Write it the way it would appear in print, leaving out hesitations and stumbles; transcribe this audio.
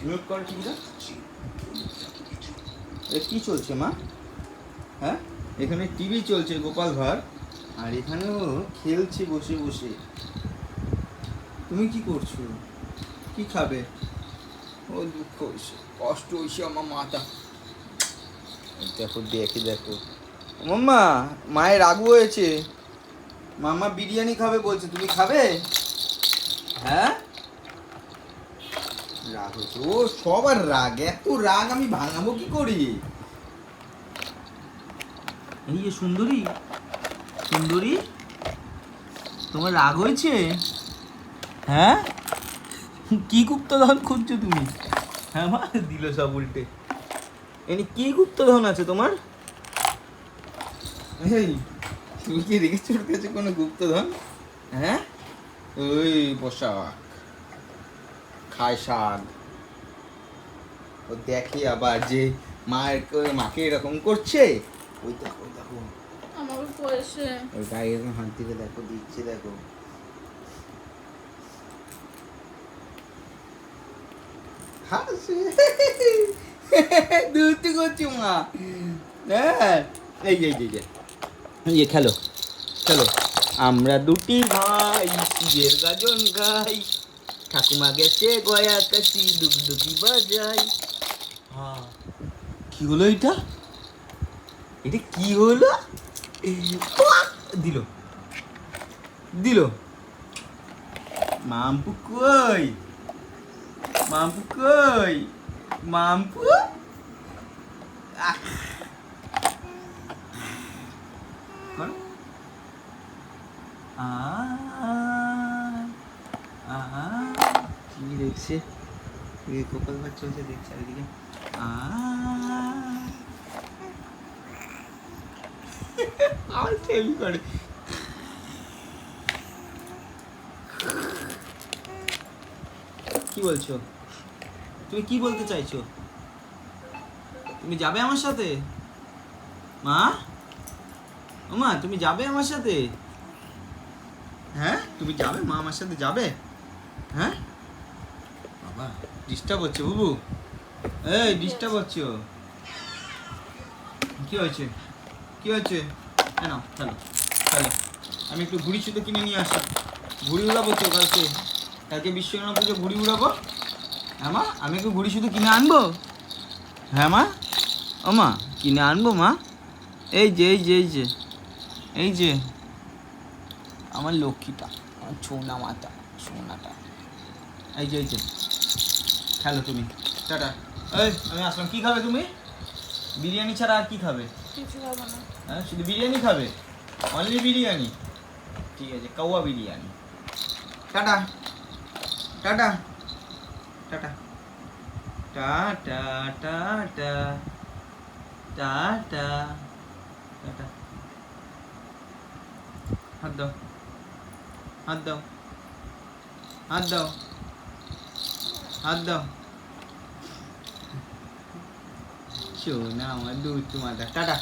Mute কর টিভিটা। কি চলছে মা? হ্যাঁ, এখানে টিভি চলছে গোপাল ভাঁড়, আর এখানেও খেলছে বসে বসে। তুমি কি করছো? কি খাবে? ও দুঃখ হয়েছে, কষ্ট হয়েছে আমার মাথা। দেখো দেখে দেখো মাম্মা, মায়ের রাগ হয়েছে। মাম্মা বিরিয়ানি খাবে বলছে, তুমি খাবে? হ্যাঁ, রাগ হয়েছে ও, সবার রাগ, এত রাগ আমি ভাঙাবো কি করি? এই যে সুন্দরী, সুন্দরী তোমার রাগ হয়েছে? হ্যাঁ, কি গুপ্তধন খুঁজছো তুমি? হ্যাঁ মা, দিল সব উল্টে। এনি কি গুপ্তধন আছে তোমার? এই, তুমি কি রেখেছো ওর কাছে কোনো গুপ্তধন? হ্যাঁ, ওই পোশাক খায় শাক। ও দেখে আবার যে মাকে এরকম করছে। ওই দেখো দেখো আমার বয়সে ওই গায়ে এরকম হাত দিকে দেখো, দিচ্ছে দেখো। হাসে দুটি করছি মা। হ্যাঁ, এই যে এই খেলো খেলো। আমরা দুটি ভাই সিজের গাজন গাই, ঠাকুমা গেছে গয়া কাশি, দুগদুগি বাজাই। হ্যাঁ, কি হলো এটা? এটা কি হলো? দিল দিল। মাম্পু কই? মাম্পু কই? মাম্পু কর। কি দেখছে? কপাল ভাত চলছে, দেখছে এদিকে। আর ফেল করে। কি বলছো? তুমি কি বলতে চাইছো? তুমি যাবে আমার সাথে? মা, ও মা, তুমি যাবে আমার সাথে? হ্যাঁ, তুমি যাবে মা আমার সাথে যাবে? হ্যাঁ বাবা, ডিস্টার্ব হচ্ছে বুবু। এই ডিস্টার্ব হচ্ছে। কি হয়েছে? কি হয়েছে? কেন চলো চলো, আমি একটু ঘুড়ি শুধু কিনে নিয়ে আসি। ঘুড়ি উড়াবো তো কালকে, কালকে বিশ্বকর্মা পুজো ঘুড়ি উড়াবো। হ্যাঁ মা, আমি একটু ঘুড়ি শুধু কিনে আনবো। হ্যাঁ মা, ও মা, কিনে আনবো মা। এই যে এই যে এই যে এই যে আমার লক্ষ্মীটা, আমার সোনা মাতা, সোনাটা। এই যে খেলো তুমি, টাটা। এই আমি আসলাম। কি খাবে তুমি? বিরিয়ানি ছাড়া আর কি খাবে? কিছু খাবো না। হ্যাঁ, শুধু বিরিয়ানি খাবে? অনলি বিরিয়ানি? ঠিক আছে, কাওয়া biryani. Ta-ta ta-ta ta-ta ta-ta ta-ta ta-ta ta-ta. হাত দাও, হাত দাও, হাত দাও, হাত দাও। শোনা আমার দুধ, তোমার টাটা।